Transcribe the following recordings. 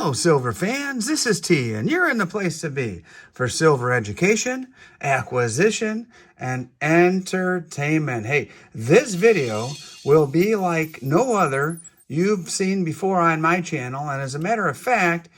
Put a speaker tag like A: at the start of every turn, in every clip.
A: Hello, silver fans. This is T, and you're in the place to be for silver education, acquisition, and entertainment. Hey, this video will be like no other you've seen before on my channel, and as a matter of fact,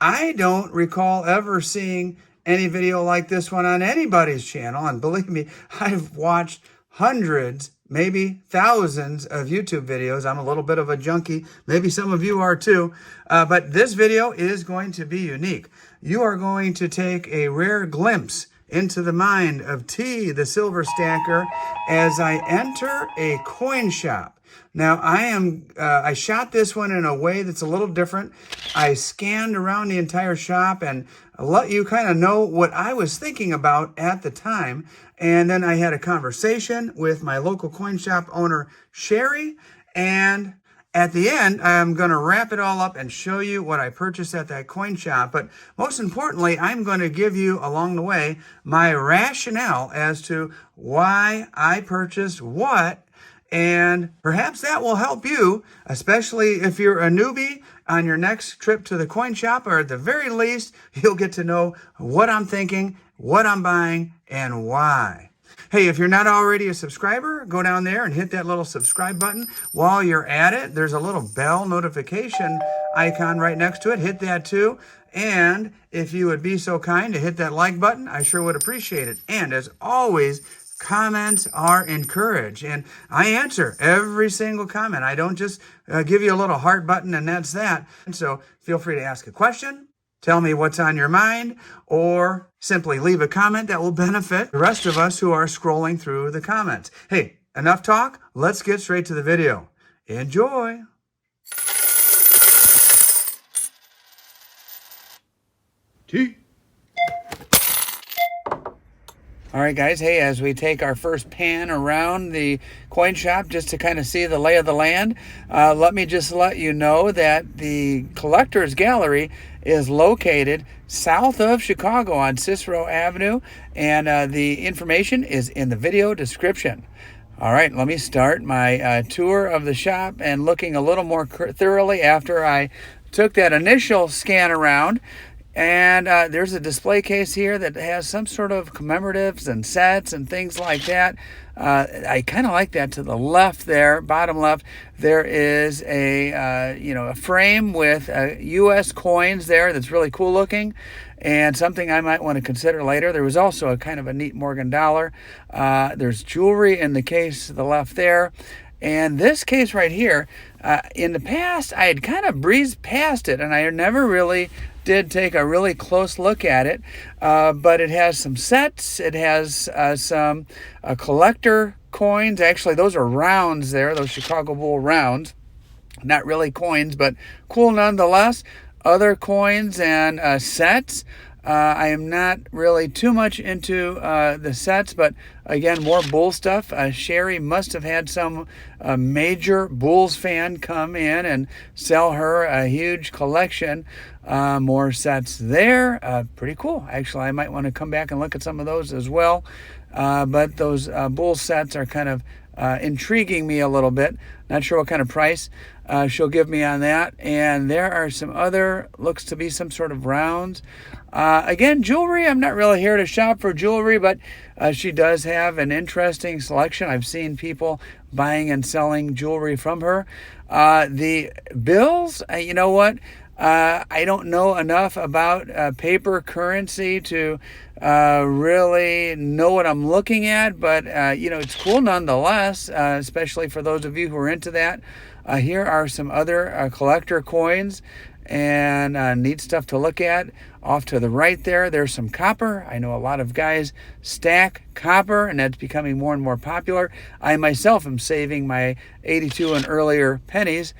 A: I don't recall ever seeing any video like this one on anybody's channel, and believe me, I've watched hundreds, maybe thousands of YouTube videos. I'm a little bit of a junkie. Maybe some of you are too. But this video is going to be unique. You are going to take a rare glimpse into the mind of T, the silver stacker, as I enter a coin shop. Now, I shot this one in a way that's a little different. I scanned around the entire shop and let you kind of know what I was thinking about at the time. And then I had a conversation with my local coin shop owner, Sherrie. And at the end, I'm going to wrap it all up and show you what I purchased at that coin shop. But most importantly, I'm going to give you along the way my rationale as to why I purchased what. And perhaps that will help you, especially if you're a newbie on your next trip to the coin shop, or at the very least, you'll get to know what I'm thinking, what I'm buying, and why. Hey, if you're not already a subscriber, go down there and hit that little subscribe button. While you're at it, there's a little bell notification icon right next to it. Hit that too. And if you would be so kind to hit that like button, I sure would appreciate it. And as always, comments are encouraged, and I answer every single comment. I don't just give you a little heart button and that's that. And so feel free to ask a question, tell me what's on your mind, or simply leave a comment that will benefit the rest of us who are scrolling through the comments. Hey, enough talk. Let's get straight to the video. Enjoy. T. All right, guys. Hey, as we take our first pan around the coin shop just to kind of see the lay of the land, let me just let you know that the Collector's Gallery is located south of Chicago on Cicero Avenue, and the information is in the video description. All right, let me start my tour of the shop and looking a little more thoroughly after I took that initial scan around. And there's a display case here that has some sort of commemoratives and sets and things like that. I kind of like that. To the left there, bottom left, there is a a frame with U.S. coins there that's really cool looking, and something I might want to consider later. There was also a kind of a neat Morgan dollar. There's jewelry in the case to the left there. And this case right here, in the past, I had kind of breezed past it, and I never really did take a really close look at it, but it has some sets. It has some collector coins. Actually, those are rounds there, those Chicago Bull rounds. Not really coins, but cool nonetheless. Other coins and sets. I am not really too much into the sets, but again, more Bull stuff. Sherrie must have had some major Bulls fan come in and sell her a huge collection. More sets there. Pretty cool. Actually, I might want to come back and look at some of those as well. But those Bull sets are kind of intriguing me a little bit. Not sure what kind of price she'll give me on that. And there are some other, looks to be some sort of rounds. Again, jewelry. I'm not really here to shop for jewelry, but she does have an interesting selection. I've seen people buying and selling jewelry from her. The bills, you know what? I don't know enough about paper currency to really know what I'm looking at, but it's cool nonetheless, especially for those of you who are into that. Here are some other collector coins and neat stuff to look at. Off to the right there, there's some copper. I know a lot of guys stack copper, and that's becoming more and more popular. I myself am saving my 82 and earlier pennies.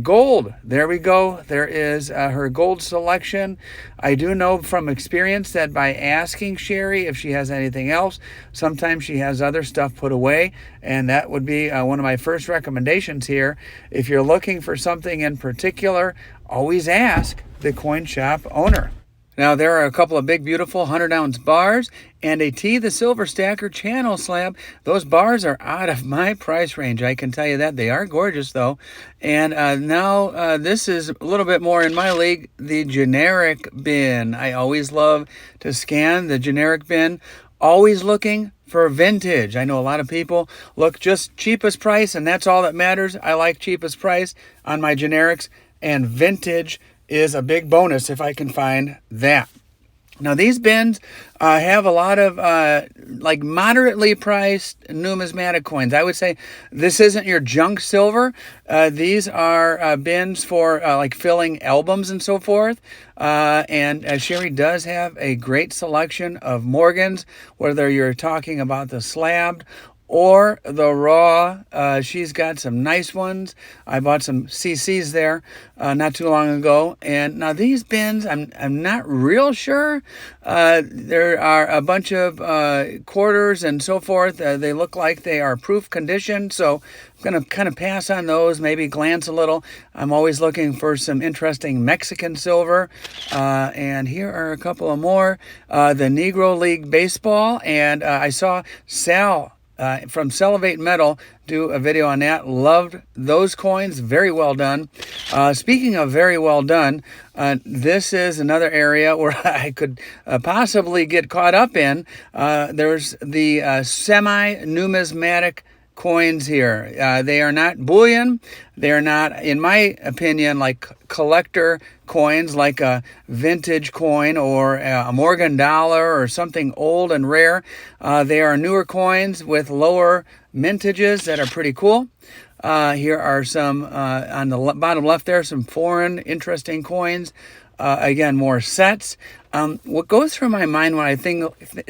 A: Gold, there we go. There is her gold selection. I do know from experience that by asking Sherrie if she has anything else, sometimes she has other stuff put away, and that would be one of my first recommendations here. If you're looking for something in particular, always ask the coin shop owner. Now, there are a couple of big, beautiful 100-ounce bars and a T the Silver Stacker channel slab. Those bars are out of my price range, I can tell you that. They are gorgeous, though. And now this is a little bit more in my league, the generic bin. I always love to scan the generic bin, always looking for vintage. I know a lot of people look just cheapest price, and that's all that matters. I like cheapest price on my generics, and vintage is a big bonus if I can find that. Now, these bins have a lot of like moderately priced numismatic coins. I would say this isn't your junk silver. These are bins for like filling albums and so forth. And Sherrie does have a great selection of Morgans, whether you're talking about the slabbed or the raw. She's got some nice ones. I bought some CCs there not too long ago. And now these bins, I'm not real sure. There are a bunch of quarters and so forth. They look like they are proof condition. So I'm going to kind of pass on those, maybe glance a little. I'm always looking for some interesting Mexican silver. And here are a couple of more. The Negro League Baseball. And I saw Sal from Salivate Metal do a video on that. Loved those coins. Very well done. Speaking of very well done, this is another area where I could possibly get caught up in. There's the semi-numismatic coins here. They are not bullion. They are not, in my opinion, like collector coins, like a vintage coin or a Morgan dollar or something old and rare. They are newer coins with lower mintages that are pretty cool. Here are some, on the bottom left there, some foreign interesting coins. Again, more sets. What goes through my mind when I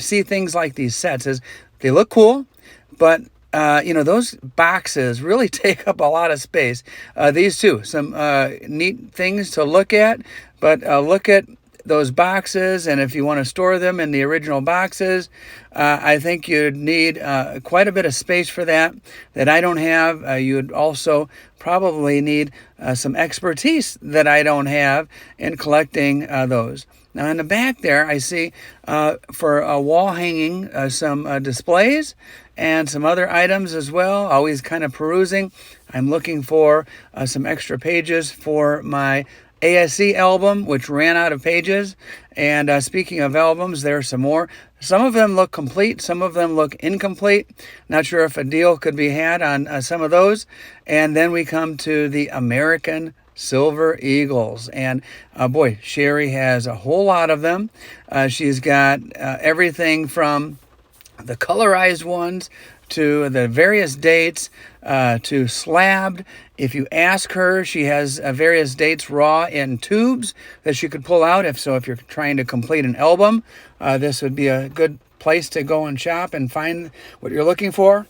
A: see things like these sets is they look cool, but those boxes really take up a lot of space. These too, some neat things to look at, but look at those boxes, and if you want to store them in the original boxes, I think you'd need quite a bit of space for that I don't have. You'd also probably need some expertise that I don't have in collecting those. Now in the back there, I see for a wall hanging some displays and some other items as well. Always kind of perusing. I'm looking for some extra pages for my ASE album, which ran out of pages. And speaking of albums, there are some more. Some of them look complete. Some of them look incomplete. Not sure if a deal could be had on some of those. And then we come to the American Silver Eagles. And boy, Sherrie has a whole lot of them. She's got everything from the colorized ones to the various dates to slabbed. If you ask her, she has various dates raw in tubes that she could pull out. If you're trying to complete an album, this would be a good place to go and shop and find what you're looking for.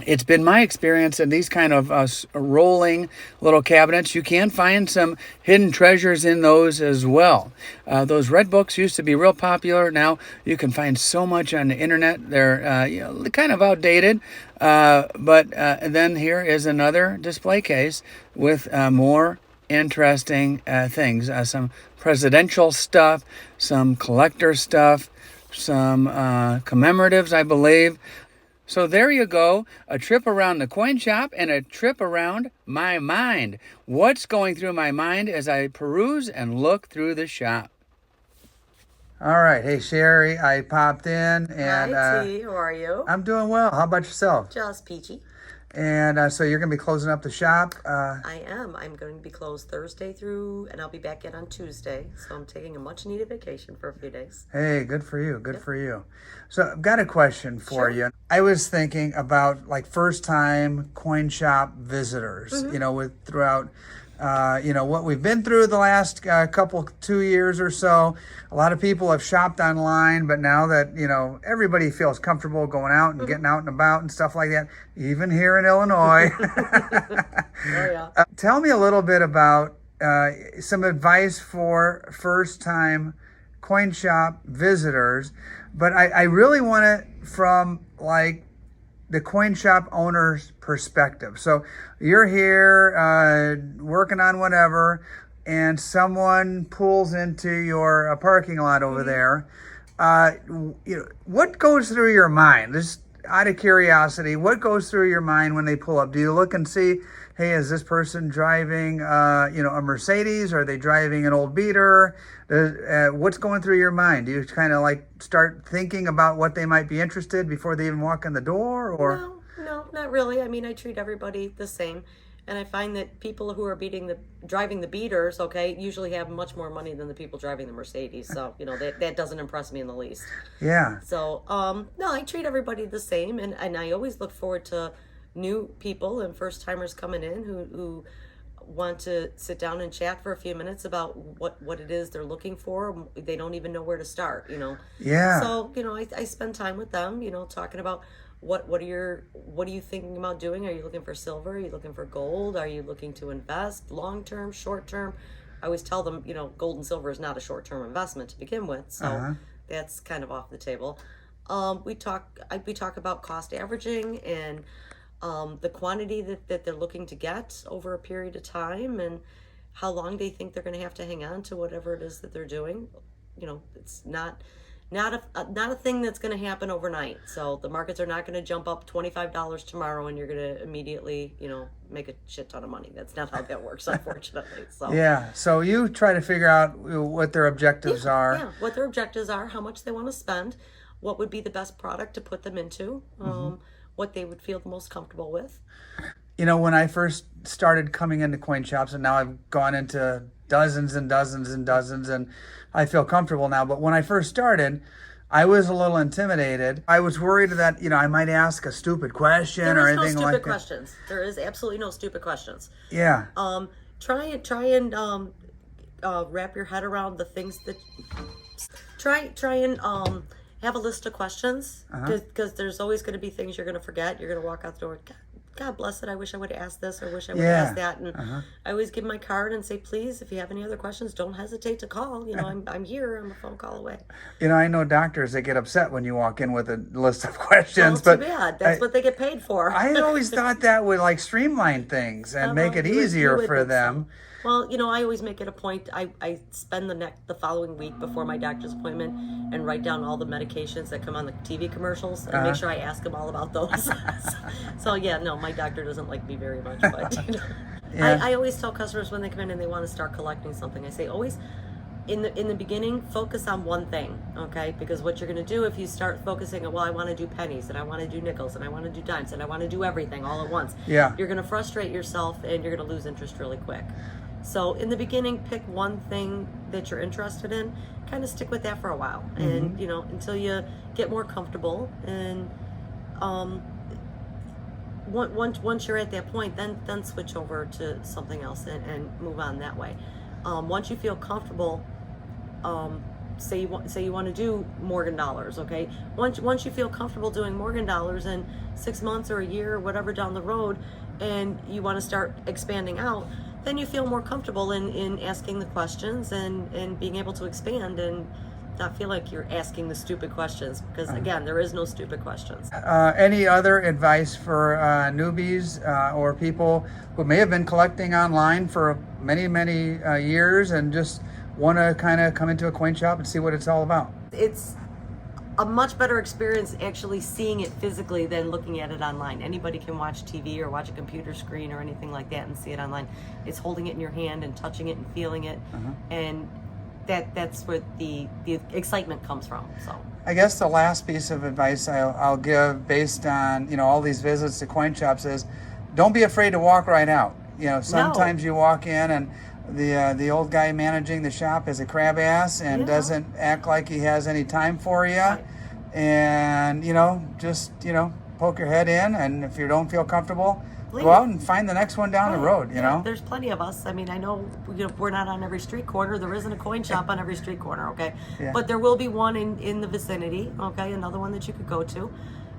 A: It's been my experience in these kind of rolling little cabinets, you can find some hidden treasures in those as well. Those red books used to be real popular. Now you can find so much on the internet. They're kind of outdated. But then here is another display case with more interesting things. Some presidential stuff, some collector stuff, some commemoratives, I believe. So there you go, a trip around the coin shop and a trip around my mind. What's going through my mind as I peruse and look through the shop? All right. Hey, Sherrie, I popped in. And,
B: Hi, T. How are you?
A: I'm doing well. How about yourself?
B: Just peachy.
A: And so you're going to be closing up the shop?
B: I am. I'm going to be closed Thursday through, and I'll be back in on Tuesday. So I'm taking a much-needed vacation for a few days.
A: Hey, good for you. Good for you. So I've got a question for you. I was thinking about like first-time coin shop visitors, throughout what we've been through the last 2 years or so. A lot of people have shopped online, but now that, everybody feels comfortable going out and getting out and about and stuff like that, even here in Illinois. Tell me a little bit about some advice for first-time coin shop visitors, but I really want it from like the coin shop owner's perspective. So you're here working on whatever. and someone pulls into your parking lot over there, what goes through your mind? Just out of curiosity, what goes through your mind when they pull up? Do you look and see, hey, is this person driving, a Mercedes? Are they driving an old beater? What's going through your mind? Do you kind of like start thinking about what they might be interested before they even walk in the door, or?
B: No, not really. I mean, I treat everybody the same. And I find that people who are driving the beaters, okay, usually have much more money than the people driving the Mercedes. So, that doesn't impress me in the least.
A: Yeah.
B: So, no, I treat everybody the same. And I always look forward to new people and first timers coming in who want to sit down and chat for a few minutes about what it is they're looking for. They don't even know where to start,
A: Yeah.
B: So, I spend time with them, talking about what are you thinking about doing? Are you looking for silver? Are you looking for gold? Are you looking to invest long term, short term? I always tell them, gold and silver is not a short term investment to begin with, so that's kind of off the table. We talk about cost averaging and the quantity that they're looking to get over a period of time, and how long they think they're going to have to hang on to whatever it is that they're doing. It's not a thing that's going to happen overnight. So the markets are not going to jump up $25 tomorrow and you're going to immediately, make a shit ton of money. That's not how that works, unfortunately. So
A: yeah. So you try to figure out what their objectives are.
B: Yeah, what their objectives are, how much they want to spend, what would be the best product to put them into, what they would feel the most comfortable with.
A: When I first started coming into coin shops, and now I've gone into dozens and dozens and dozens, and I feel comfortable now. But when I first started, I was a little intimidated. I was worried that, I might ask a stupid question or anything like that.
B: There is no stupid questions. There is absolutely no stupid questions.
A: Yeah.
B: Try and wrap your head around the things that... Try and have a list of questions, because there's always going to be things you're going to forget. You're going to walk out the door, God bless it, I wish I would have asked this, or wish I would have asked that. And I always give my card and say, please, if you have any other questions, don't hesitate to call. I'm here. I'm a phone call away.
A: I know doctors that get upset when you walk in with a list of questions.
B: Well, too bad. That's what they get paid for.
A: I always thought that would streamline things and make it easier for them.
B: So. Well, I always make it a point. I spend the following week before my doctor's appointment and write down all the medications that come on the TV commercials and make sure I ask them all about those. So yeah, no, my doctor doesn't like me very much, but
A: Yeah.
B: I always tell customers when they come in and they want to start collecting something, I say always in the beginning, focus on one thing, okay? Because what you're going to do if you start focusing on, well, I want to do pennies and I want to do nickels and I want to do dimes and I want to do everything all at once.
A: Yeah.
B: You're going to frustrate yourself and you're going to lose interest really quick. So in the beginning, pick one thing that you're interested in, kind of stick with that for a while, and until you get more comfortable. And once you're at that point, then switch over to something else and move on that way. Once you feel comfortable, say you want to do Morgan dollars, okay? Once you feel comfortable doing Morgan dollars, in 6 months or a year or whatever down the road, and you want to start expanding out, then you feel more comfortable in asking the questions and being able to expand and not feel like you're asking the stupid questions, because again, there is no stupid questions.
A: Any other advice for newbies or people who may have been collecting online for many, many years and just want to kind of come into a coin shop and see what it's all about?
B: It's a much better experience actually seeing it physically than looking at it online. Anybody can watch TV or watch a computer screen or anything like that and see it online. It's holding it in your hand and touching it and feeling it, and that's where the excitement comes from. So
A: I guess the last piece of advice I'll give based on all these visits to coin shops is, don't be afraid to walk right out. Sometimes you walk in and the old guy managing the shop is a crab ass and doesn't act like he has any time for you. Right. And just poke your head in, and if you don't feel comfortable, go out and find the next one down the road.
B: There's plenty of us. I mean, I know we're not on every street corner. There isn't a coin shop on every street corner, okay?
A: Yeah.
B: But there will be one in the vicinity, okay? Another one that you could go to.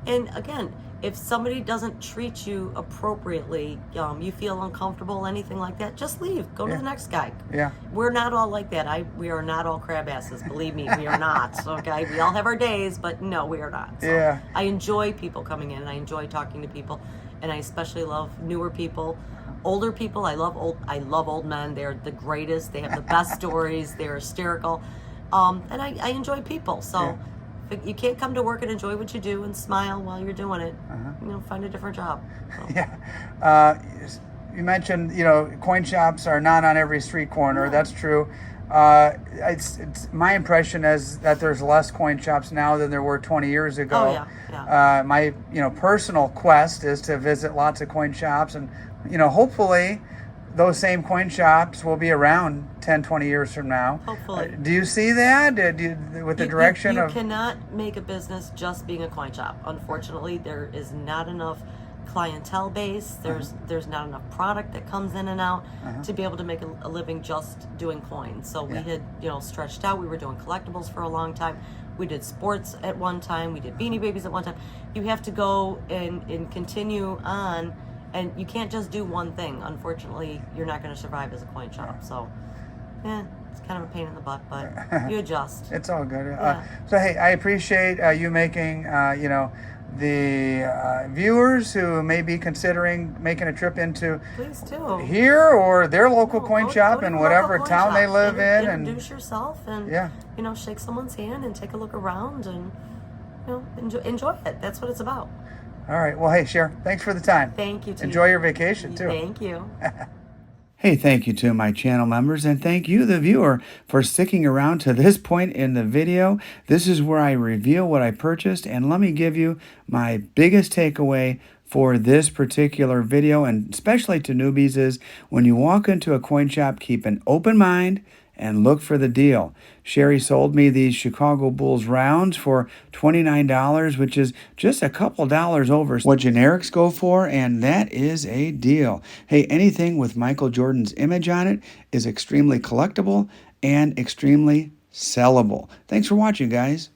B: And again, if somebody doesn't treat you appropriately, you feel uncomfortable, anything like that, just leave. Go to the next guy.
A: Yeah.
B: We're not all like that. We are not all crab asses. Believe me, we are not. Okay. We all have our days, but no, we are not. So
A: Yeah.
B: I enjoy people coming in, and I enjoy talking to people, and I especially love newer people. older people. I love old men. They're the greatest. They have the best stories. They're hysterical. And I enjoy people. So if you can't come to work and enjoy what you do and smile while you're doing it, find a different job. So.
A: Yeah. You mentioned, coin shops are not on every street corner. That's true. It's my impression is that there's less coin shops now than there were 20 years ago.
B: Oh, yeah.
A: My personal quest is to visit lots of coin shops, and hopefully those same coin shops will be around 10, 20 years from now.
B: Hopefully.
A: Do you see that with the direction
B: you cannot make a business just being a coin shop. Unfortunately, there is not enough clientele base. There's not enough product that comes in and out to be able to make a living just doing coins. So we had stretched out. We were doing collectibles for a long time. We did sports at one time. We did Beanie Babies at one time. You have to go and continue on, and you can't just do one thing. Unfortunately, you're not going to survive as a coin shop. So it's kind of a pain in the butt, but you adjust.
A: It's all good. So hey, I appreciate you making the viewers who may be considering making a trip into here or their local coin shop in whatever town they live in, and
B: introduce yourself and shake someone's hand and take a look around and enjoy it. That's what it's about.
A: All right. Well, hey, Sherrie, thanks for the time.
B: Thank you.
A: Enjoy your vacation too.
B: Thank you.
A: Hey, thank you to my channel members, and thank you, the viewer, for sticking around to this point in the video. This is where I reveal what I purchased, and let me give you my biggest takeaway for this particular video, and especially to newbies, is when you walk into a coin shop, keep an open mind and look for the deal. Sherrie sold me these Chicago Bulls rounds for $29, which is just a couple dollars over what generics go for, and that is a deal. Hey, anything with Michael Jordan's image on it is extremely collectible and extremely sellable. Thanks for watching, guys.